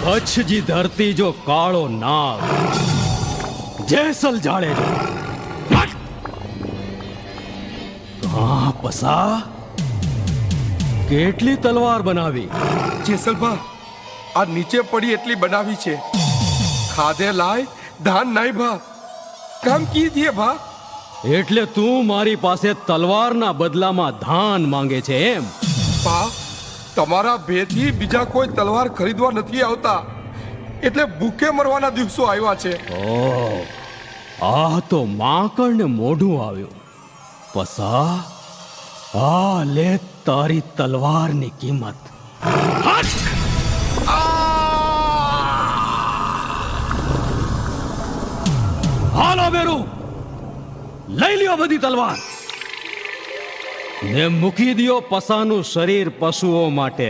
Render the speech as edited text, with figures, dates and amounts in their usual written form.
કચ્છ જી ધરતી જો કાળો નાગ જેસલ જાળે જો હા પસા કેટલી તલવાર બનાવી જેસલભા આ નીચે પડી એટલી બનાવી છે ખાધે લાય ધાન નાય ભા કામ કીધીએ ભા એટલે તું મારી પાસે તલવારના બદલામાં ધાન માંગે છે એમ ભા તમારા ભેથી બીજા કોઈ તલવાર ખરીદવા નથી આવતા એટલે ભૂખે મરવાના દિવસો આવ્યા છે ઓહ આ તો માંકડ ને મોઢું આવ્યું પસા આ લે તારી તલવારની કિંમત હાલો બેરું લઈ લ્યો બધી તલવાર ને મૂકી દિયો પસાનું શરીર પશુઓ માટે